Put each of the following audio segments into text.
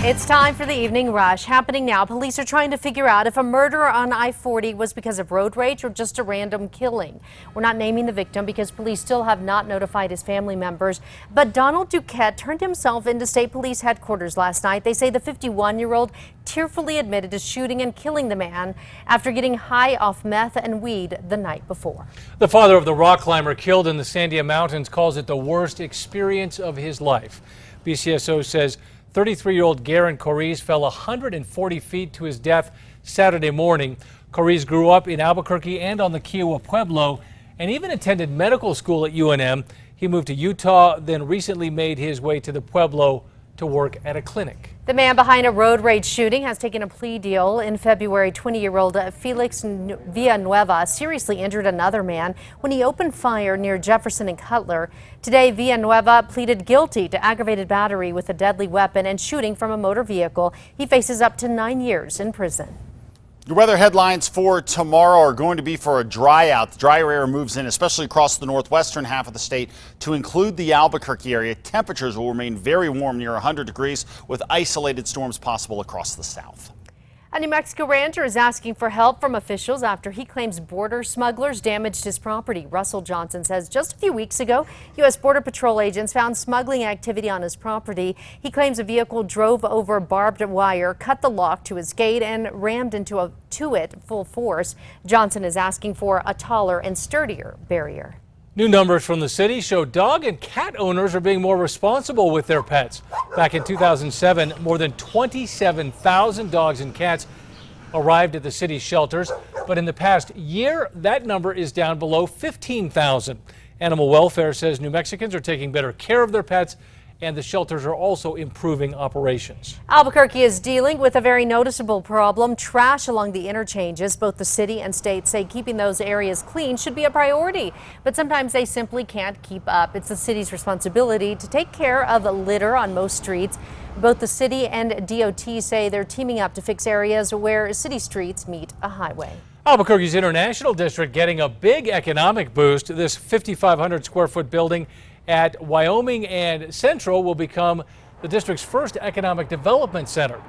It's time for the evening rush. Happening now, police are trying to figure out if a murder on I-40 was because of road rage or just a random killing. We're not naming the victim because police still have not notified his family members. But Donald Duquette turned himself into state police headquarters last night. They say the 51-year-old tearfully admitted to shooting and killing the man after getting high off meth and weed the night before. The father of the rock climber killed in the Sandia Mountains calls it the worst experience of his life. BCSO says 33-year-old Garen Correes fell 140 feet to his death Saturday morning. Correes grew up in Albuquerque and on the Kiowa Pueblo and even attended medical school at UNM. He moved to Utah, then recently made his way to the Pueblo to work at a clinic. The man behind a road rage shooting has taken a plea deal. In February, 20-year-old Felix Villanueva seriously injured another man when he opened fire near Jefferson and Cutler. Today, Villanueva pleaded guilty to aggravated battery with a deadly weapon and shooting from a motor vehicle. He faces up to 9 years in prison. Your weather headlines for tomorrow are going to be for a dry out. The drier air moves in, especially across the northwestern half of the state, to include the Albuquerque area. Temperatures will remain very warm, near 100 degrees, with isolated storms possible across the south. A New Mexico rancher is asking for help from officials after he claims border smugglers damaged his property. Russell Johnson says just a few weeks ago, U.S. Border Patrol agents found smuggling activity on his property. He claims a vehicle drove over barbed wire, cut the lock to his gate, and rammed into it full force. Johnson is asking for a taller and sturdier barrier. New numbers from the city show dog and cat owners are being more responsible with their pets. Back in 2007, more than 27,000 dogs and cats arrived at the city's shelters. But in the past year, that number is down below 15,000. Animal Welfare says New Mexicans are taking better care of their pets, and the shelters are also improving operations. Albuquerque is dealing with a very noticeable problem: trash along the interchanges. Both the city and state say keeping those areas clean should be a priority, but sometimes they simply can't keep up. It's the city's responsibility to take care of litter on most streets. Both the city and DOT say they're teaming up to fix areas where city streets meet a highway. Albuquerque's International District getting a big economic boost. This 5,500 square foot building at Wyoming and Central will become the district's first economic development center.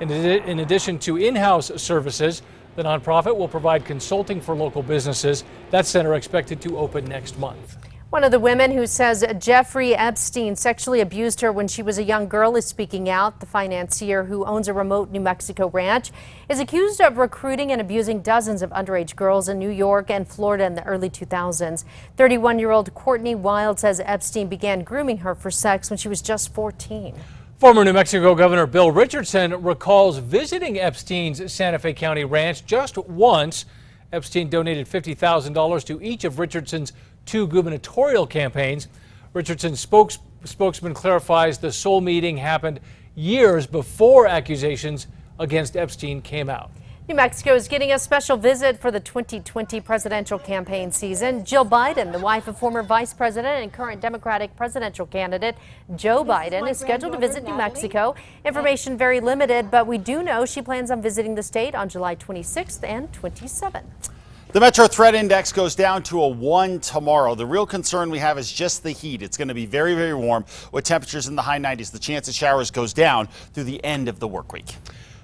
In addition to in-house services, the nonprofit will provide consulting for local businesses. That center expected to open next month. One of the women who says Jeffrey Epstein sexually abused her when she was a young girl is speaking out. The financier, who owns a remote New Mexico ranch, is accused of recruiting and abusing dozens of underage girls in New York and Florida in the early 2000s. 31-year-old Courtney Wild says Epstein began grooming her for sex when she was just 14. Former New Mexico Governor Bill Richardson recalls visiting Epstein's Santa Fe County ranch just once. Epstein donated $50,000 to each of Richardson's 2 gubernatorial campaigns. Richardson's spokesman clarifies the sole meeting happened years before accusations against Epstein came out. New Mexico is getting a special visit for the 2020 presidential campaign season. Jill Biden, the wife of former vice president and current Democratic presidential candidate Joe Biden, is scheduled to visit New Mexico. Information very limited, but we do know she plans on visiting the state on July 26th and 27th. The Metro Threat Index goes down to a 1 tomorrow. The real concern we have is just the heat. It's going to be very, very warm with temperatures in the high 90s. The chance of showers goes down through the end of the work week.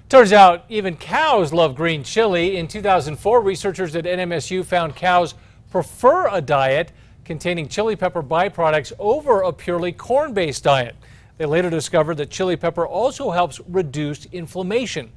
Turns out even cows love green chili. In 2004, researchers at NMSU found cows prefer a diet containing chili pepper byproducts over a purely corn-based diet. They later discovered that chili pepper also helps reduce inflammation.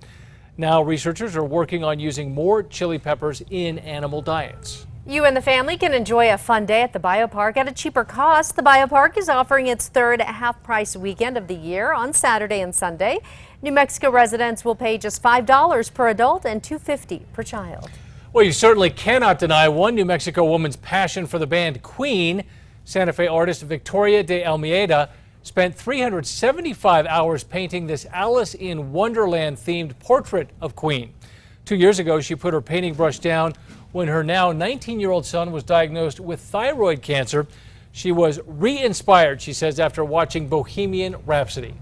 Now researchers are working on using more chili peppers in animal diets. You and the family can enjoy a fun day at the Biopark at a cheaper cost. The Biopark is offering its third half-price weekend of the year on Saturday and Sunday. New Mexico residents will pay just $5 per adult and $2.50 per child. Well, you certainly cannot deny one New Mexico woman's passion for the band Queen. Santa Fe artist Victoria de Almeida spent 375 hours painting this Alice in Wonderland themed portrait of Queen. 2 years ago, she put her painting brush down when her now 19-year-old son was diagnosed with thyroid cancer. She was re-inspired, she says, after watching Bohemian Rhapsody.